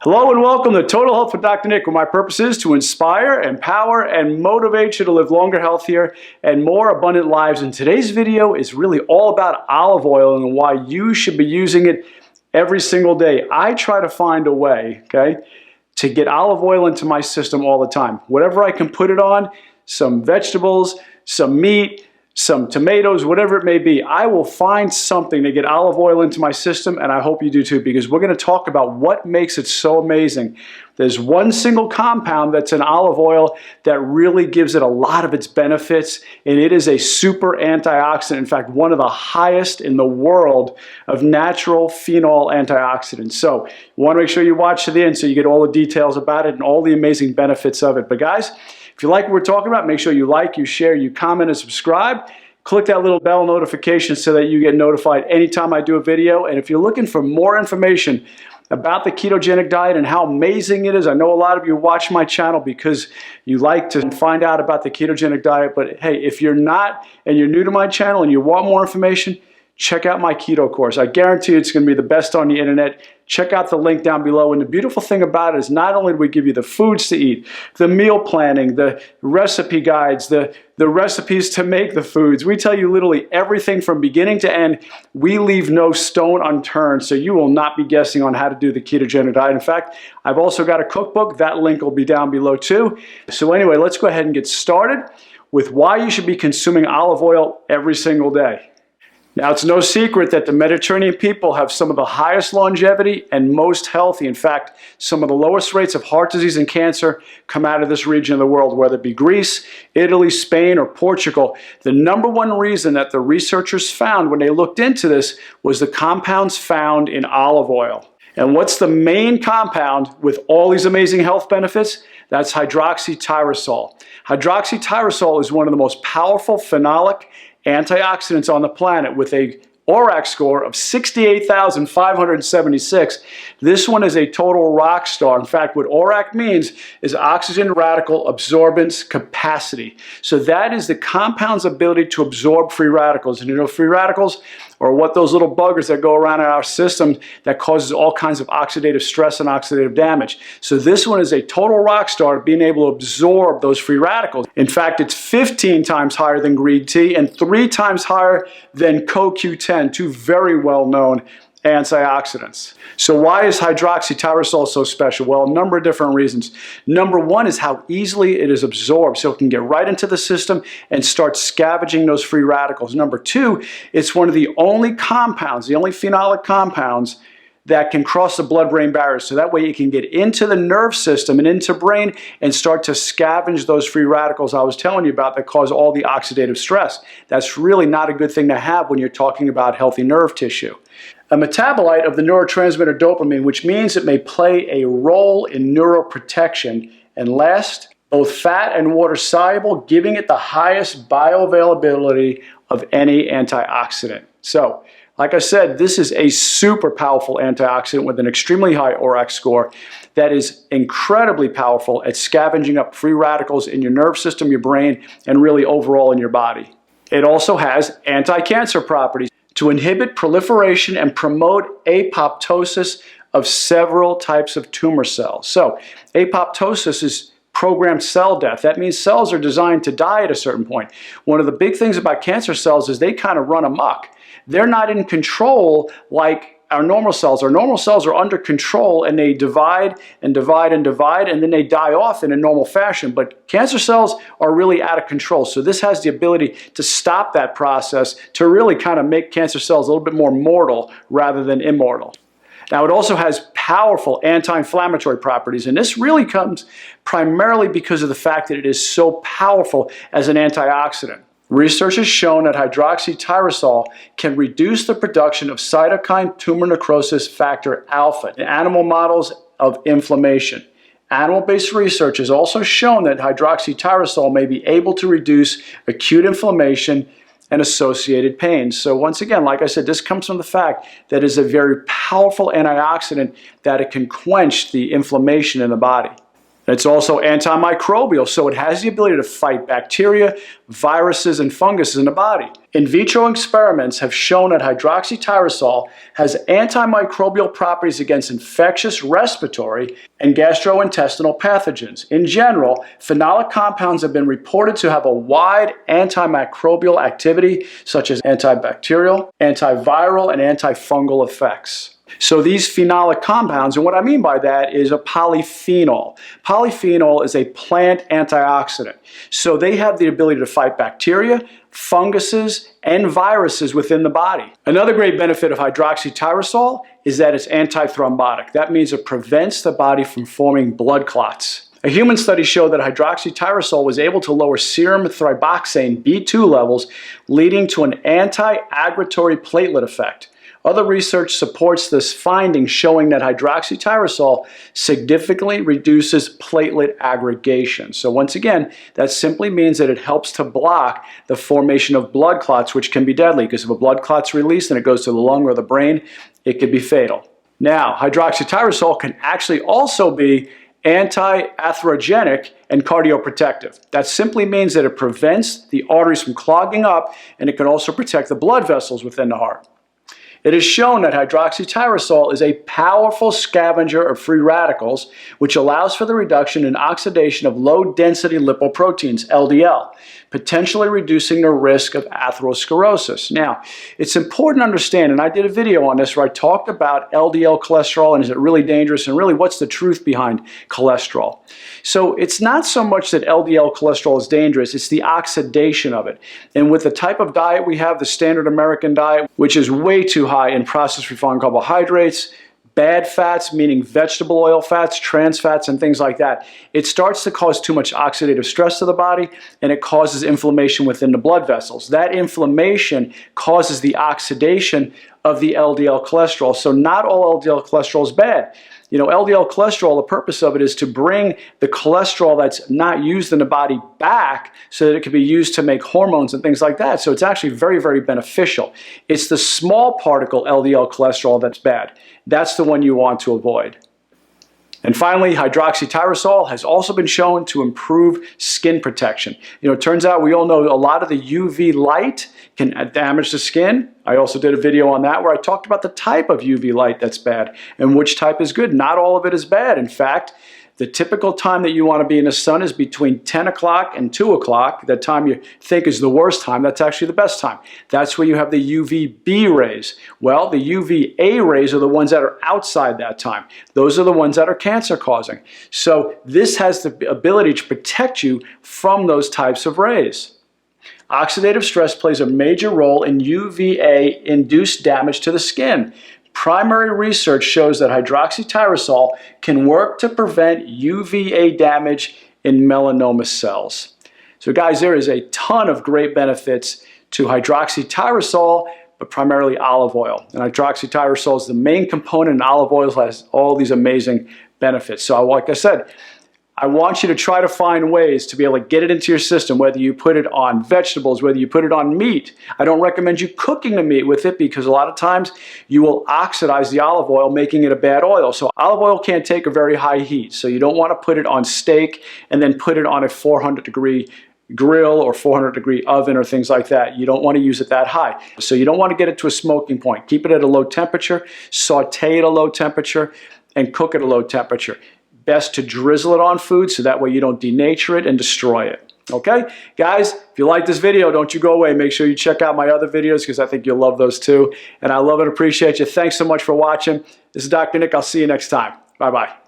Hello and welcome to Total Health with Dr. Nick, where my purpose is to inspire, empower, and motivate you to live longer, healthier, and more abundant lives. And today's video is really all about olive oil and why you should be using it every single day. I try to find a way, to get olive oil into my system all the time. Whatever I can put it on, some vegetables, some meat, some tomatoes, whatever it may be, I will find something to get olive oil into my system, and I hope you do too, because we're going to talk about what makes it so amazing. There's one single compound that's in olive oil that really gives it a lot of its benefits, and it is a super antioxidant. In fact, one of the highest in the world of natural phenol antioxidants. So you want to make sure you watch to the end so you get all the details about it and all the amazing benefits of it. But guys, if you like what we're talking about, make sure you like, you share, you comment, and subscribe. Click that little bell notification so that you get notified anytime I do a video. And if you're looking for more information about the ketogenic diet and how amazing it is, I know a lot of you watch my channel because you like to find out about the ketogenic diet. But hey, if you're not and you're new to my channel and you want more information, check out my keto course. I guarantee it's going to be the best on the internet. Check out the link down below. And the beautiful thing about it is not only do we give you the foods to eat, the meal planning, the recipe guides, the recipes to make the foods. We tell you literally everything from beginning to end. We leave no stone unturned, so you will not be guessing on how to do the ketogenic diet. In fact, I've also got a cookbook. That link will be down below too. So anyway, let's go ahead and get started with why you should be consuming olive oil every single day. Now, it's no secret that the Mediterranean people have some of the highest longevity and most healthy. In fact, some of the lowest rates of heart disease and cancer come out of this region of the world, whether it be Greece, Italy, Spain, or Portugal. The number one reason that the researchers found when they looked into this was the compounds found in olive oil. And what's the main compound with all these amazing health benefits? That's hydroxytyrosol. Hydroxytyrosol is one of the most powerful phenolic antioxidants on the planet with a ORAC score of 68,576. This one is a total rock star. In fact, what ORAC means is oxygen radical absorbance capacity. So that is the compound's ability to absorb free radicals. And you know, free radicals are what those little buggers that go around in our system that causes all kinds of oxidative stress and oxidative damage. So this one is a total rock star, being able to absorb those free radicals. In fact, it's 15 times higher than green tea and 3 times higher than CoQ10, two very well-known antioxidants. So why is hydroxytyrosol so special? Well, a number of different reasons. Number one is how easily it is absorbed, so it can get right into the system and start scavenging those free radicals. Number two, it's one of the only compounds, the only phenolic compounds that can cross the blood-brain barrier. So that way it can get into the nerve system and into brain and start to scavenge those free radicals I was telling you about that cause all the oxidative stress. That's really not a good thing to have when you're talking about healthy nerve tissue. A metabolite of the neurotransmitter dopamine, which means it may play a role in neuroprotection. And last, both fat and water soluble, giving it the highest bioavailability of any antioxidant. So, like I said, this is a super powerful antioxidant with an extremely high ORAC score that is incredibly powerful at scavenging up free radicals in your nerve system, your brain, and really overall in your body. It also has anti-cancer properties to inhibit proliferation and promote apoptosis of several types of tumor cells. So, apoptosis is programmed cell death. That means cells are designed to die at a certain point. One of the big things about cancer cells is they kind of run amok. They're not in control like our normal cells. Our normal cells are under control and they divide and divide and divide and then they die off in a normal fashion. But cancer cells are really out of control. So this has the ability to stop that process to really kind of make cancer cells a little bit more mortal rather than immortal. Now, it also has powerful anti-inflammatory properties, and this really comes primarily because of the fact that it is so powerful as an antioxidant. Research has shown that hydroxytyrosol can reduce the production of cytokine tumor necrosis factor alpha in animal models of inflammation. Animal-based research has also shown that hydroxytyrosol may be able to reduce acute inflammation and associated pains. So once again, like I said, this comes from the fact that it is a very powerful antioxidant that it can quench the inflammation in the body. It's also antimicrobial, so it has the ability to fight bacteria, viruses, and funguses in the body. In vitro experiments have shown that hydroxytyrosol has antimicrobial properties against infectious respiratory and gastrointestinal pathogens. In general, phenolic compounds have been reported to have a wide antimicrobial activity, such as antibacterial, antiviral, and antifungal effects. So these phenolic compounds, and what I mean by that is a polyphenol. Polyphenol is a plant antioxidant. So they have the ability to fight bacteria, funguses, and viruses within the body. Another great benefit of hydroxytyrosol is that it's antithrombotic. That means it prevents the body from forming blood clots. A human study showed that hydroxytyrosol was able to lower serum thromboxane B2 levels, leading to an anti-aggregatory platelet effect. Other research supports this finding, showing that hydroxytyrosol significantly reduces platelet aggregation. So once again, that simply means that it helps to block the formation of blood clots, which can be deadly, because if a blood clot's released and it goes to the lung or the brain, it could be fatal. Now, hydroxytyrosol can actually also be anti-atherogenic and cardioprotective. That simply means that it prevents the arteries from clogging up, and it can also protect the blood vessels within the heart. It is shown that hydroxytyrosol is a powerful scavenger of free radicals, which allows for the reduction and oxidation of low-density lipoproteins, LDL, potentially reducing the risk of atherosclerosis. Now, it's important to understand, and I did a video on this where I talked about LDL cholesterol and is it really dangerous, and really what's the truth behind cholesterol. So it's not so much that LDL cholesterol is dangerous, it's the oxidation of it. And with the type of diet we have, the standard American diet, which is way too high in processed refined carbohydrates, bad fats, meaning vegetable oil fats, trans fats, and things like that, it starts to cause too much oxidative stress to the body, and it causes inflammation within the blood vessels. That inflammation causes the oxidation of the LDL cholesterol. So not all LDL cholesterol is bad. You know, LDL cholesterol, the purpose of it is to bring the cholesterol that's not used in the body back so that it can be used to make hormones and things like that. So it's actually very, very beneficial. It's the small particle LDL cholesterol that's bad. That's the one you want to avoid. And finally, hydroxytyrosol has also been shown to improve skin protection. You know, it turns out we all know a lot of the UV light can damage the skin. I also did a video on that where I talked about the type of UV light that's bad and which type is good. Not all of it is bad. In fact, the typical time that you want to be in the sun is between 10 o'clock and 2 o'clock. That time you think is the worst time, that's actually the best time. That's where you have the UVB rays. Well, the UVA rays are the ones that are outside that time. Those are the ones that are cancer causing. So this has the ability to protect you from those types of rays. Oxidative stress plays a major role in UVA-induced damage to the skin. Primary research shows that hydroxytyrosol can work to prevent UVA damage in melanoma cells. So guys, there is a ton of great benefits to hydroxytyrosol, but primarily olive oil. And hydroxytyrosol is the main component, and olive oil has all these amazing benefits. So like I said, I want you to try to find ways to be able to get it into your system, whether you put it on vegetables, whether you put it on meat. I don't recommend you cooking the meat with it because a lot of times you will oxidize the olive oil, making it a bad oil. So olive oil can't take a very high heat. So you don't want to put it on steak and then put it on a 400-degree grill or 400-degree oven or things like that. You don't want to use it that high. So you don't want to get it to a smoking point. Keep it at a low temperature, saute at a low temperature, and cook at a low temperature. Best to drizzle it on food so that way you don't denature it and destroy it. Okay? Guys, if you like this video, don't you go away. Make sure you check out my other videos because I think you'll love those too. And I love and appreciate you. Thanks so much for watching. This is Dr. Nick. I'll see you next time. Bye-bye.